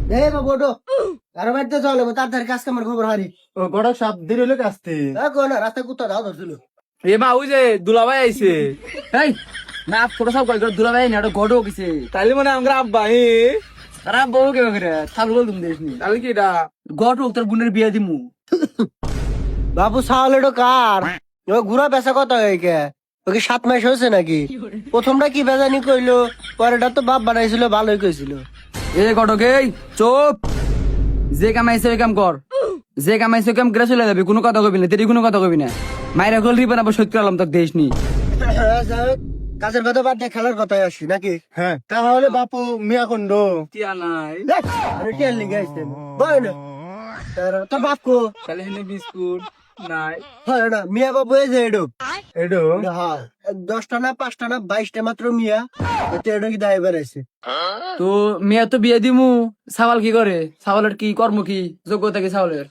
দে বাবু ওটো কারো বাড়িতে চলে তাড়াতাড়ি কাজ কামের খবর হারি ও বড় সাপ ধীরে লোক আসতে কোন রাস্তায় কুত্তা দাও ধরছিল এ মা ওই যে দুলাভাই আইছে এই না ফটো সব কই করে দুলাভাই না ওটা গডো কিছে তাইলে মানে আমরা আব্বা তারা বউ কে করে চালু বল তুমি দেশনি তাহলে কি এটা গডো তোর বোনের বিয়ে দিমু বাবু চাউল এটো কার ও ঘুরা বেচা কত হয়েছে ওকে 7 মাস হয়েছে নাকি প্রথমটা কি বেজানি কইলো পরেটা তো বাপ বানাইছিল ভালোই কইছিল এ গডকে চুপ যে কামাইছে ওই কাম কর যে কামাইছে ওই কাম করে চলে যাবে কোনো কথা কবি না তেরি কোনো কথা কবি না মায়ের কল রিপন আবার সত্যি আলাম তোর দেশনি কাজের কথা বাদ দিয়ে খেলার কথায় আসি নাকি হ্যাঁ তাহলে বাপু মিয়া কোন্ড টিয়া নাই আরে টিয়ার লিগে আইছেন বয় না তোর বাপ কো তাহলে হেনে বিস্কুট নাই হয় না মিয়া বাবু এই যে এডো এডো হ্যাঁ 10টা না 5টা না 22টা মাত্র মিয়া এতে এডো কি দায় বেড়াইছে তো মেয়ে তো বিয়ে দিমু সাওয়াল কি করে সাওয়ালের কি কর্ম কি যোগ্যতা কি সাওয়ালের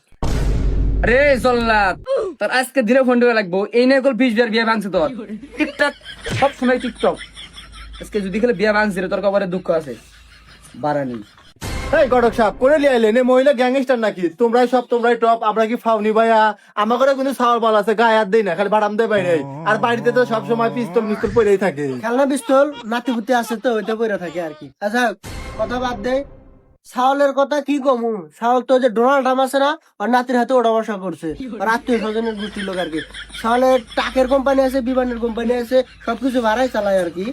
আরে জল্লাদ তোর আজকে দিনে ফোন দেওয়া লাগবো এই নিয়ে কল 20 বার বিয়ে ভাঙছে তোর টিকটক সব সময় টিকটক আজকে যদি খেলে বিয়ে ভাঙছে রে, তোর কবরে দুঃখ আছে বারানি এই গড়ক সাপ করে লিয়ে আইলেন এই মহিলা গ্যাংস্টার নাকি তোমরাই সব তোমরাই টপ আমরা কি ফাউনি ভাইয়া আমার ঘরে কিন্তু সাওয়ার বল আছে গায়ে হাত দেই না খালি বাড়াম দেয় বাইরে আর বাড়িতে তো সব সময় পিস্তল মিস্তল পড়েই থাকে খেলনা পিস্তল নাতি পুতি আছে তো ওইটা পইরা থাকে আর কি আচ্ছা কথা বাদ দে ছাওলের কথা কি কমু ছাওল তো যে ডোনাল্ড ট্রাম্প আছে না আর নাতির হাতে ওটা বসা করছে আর আত্মীয় স্বজনের গোষ্ঠীর লোক আর কি ছাওলের টাকের কোম্পানি আছে বিমানের কোম্পানি আছে সবকিছু ভাড়াই চালায় আর কি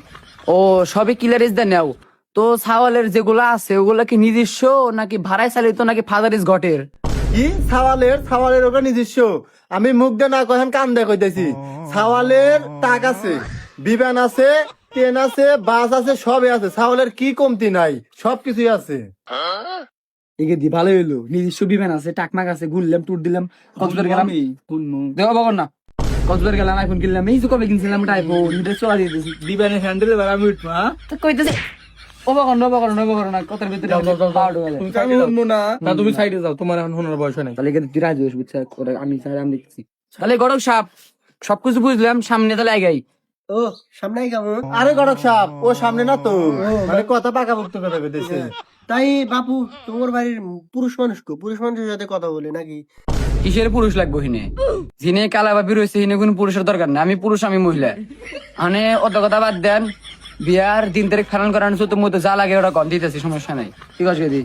ও সবই কিলারিস দেন নাও তো সাওয়ালের যেগুলা আছে ওগুলা কি নিজস্ব নাকি ভাড়ায় চালিত নাকি ফাদারিস ঘটের কি সাওয়ালের ওটা নিজস্ব আমি মুখ দিয়ে না কখন কান দিয়ে কইতেছি সাওয়ালের টাক আছে বিমান আছে ট্রেন আছে বাস আছে সবই আছে সাওয়ালের কি কমতি নাই সবকিছুই আছে এগে দি ভালো হইলো নিজস্ব বিমান আছে টাকমাক আছে ঘুরলাম ট্যুর দিলাম কক্সবাজার গেলাম দেওয়া বকর না কক্সবাজার গেলাম আইফোন কিনলাম এই যে কবে কিনছিলাম একটা আইফোন এটা চলা দিতেছি বিমানের হ্যান্ডেল এবার আমি উঠবো হ্যাঁ তো কইতেছি না কথার ভিতরে আমি শুনবো না না তুমি সাইডে যাও তোমার এখন শোনার বয়স নেই তাহলে কিন্তু তুই রাজি হইস বুঝছ আমি আমি দেখছি তাহলে গড়ক সাপ সবকিছু বুঝলাম সামনে তাহলে আগাই ও সামনে কেমন আরে গড়ক সাপ ও সামনে না তো মানে কথা পাকা ভক্ত কথা কইতেছে তাই বাপু তোমার বাড়ির পুরুষ মানুষের সাথে কথা বলে নাকি কিসের পুরুষ লাগবো হিনে যিনি কালা ভাবি রয়েছে হিনে কোন পুরুষের দরকার নেই আমি পুরুষ আমি মহিলা মানে অত কথা বাদ দেন বিয়ার 3 তারিখ ফাইনাল করার তো মধ্যে যা লাগে ওটা কম দিতেছি সমস্যা নাই ঠিক আছে দিদি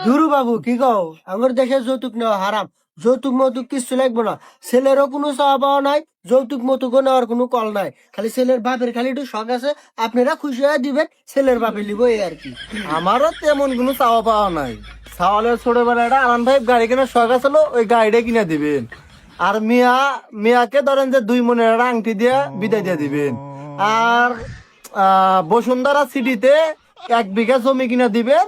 ধুরু বাবু কি কও আমার দেশে যৌতুক নেওয়া হারাম যৌতুক মৌতুক কিছু লাগবে না ছেলেরও কোনো চাওয়া পাওয়া নাই যৌতুক মৌতুকও নেওয়ার কোনো কল নাই খালি ছেলের বাপের খালি একটু শখ আছে আপনারা খুশি হয়ে দিবেন ছেলের বাপে লিব এই আর কি আমারও তেমন কোনো চাওয়া পাওয়া নাই সাওয়ালের ছোটবেলাটা আরাম ভাই গাড়ি কেনার শখ আছিল ওই গাড়িটা কিনে দিবেন আর মিয়াকে ধরেন যে 2 মনের একটা আংটি দিয়ে বিদায় দিয়ে দিবেন আর বসুন্ধরা সিটিতে 1 বিঘা জমি কিনে দিবেন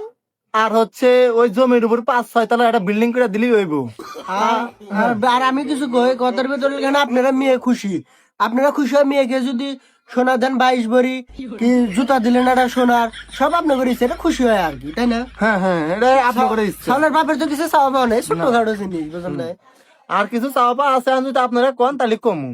আর হচ্ছে ওই জমির উপর 5-6 তলা একটা বিল্ডিং করে দিলেই হইব আর আমি কিছু কই কথার ভেতরে কেন আপনারা আপনারা খুশি হয় মেয়েকে যদি সোনা দেন 22 ভরি কি জুতা দিলেন একটা সোনার সব আপনি করেছে এটা খুশি হয় আর কি তাই না হ্যাঁ এটা আপনার করে ইচ্ছা সামনের বাপের তো কিছু চাওয়া পাওয়া নাই ছোটখাটো জিনিস বুঝলেন না আর কিছু চাওয়া পাওয়া আছে আমি যদি আপনারা কোন তাহলে কমু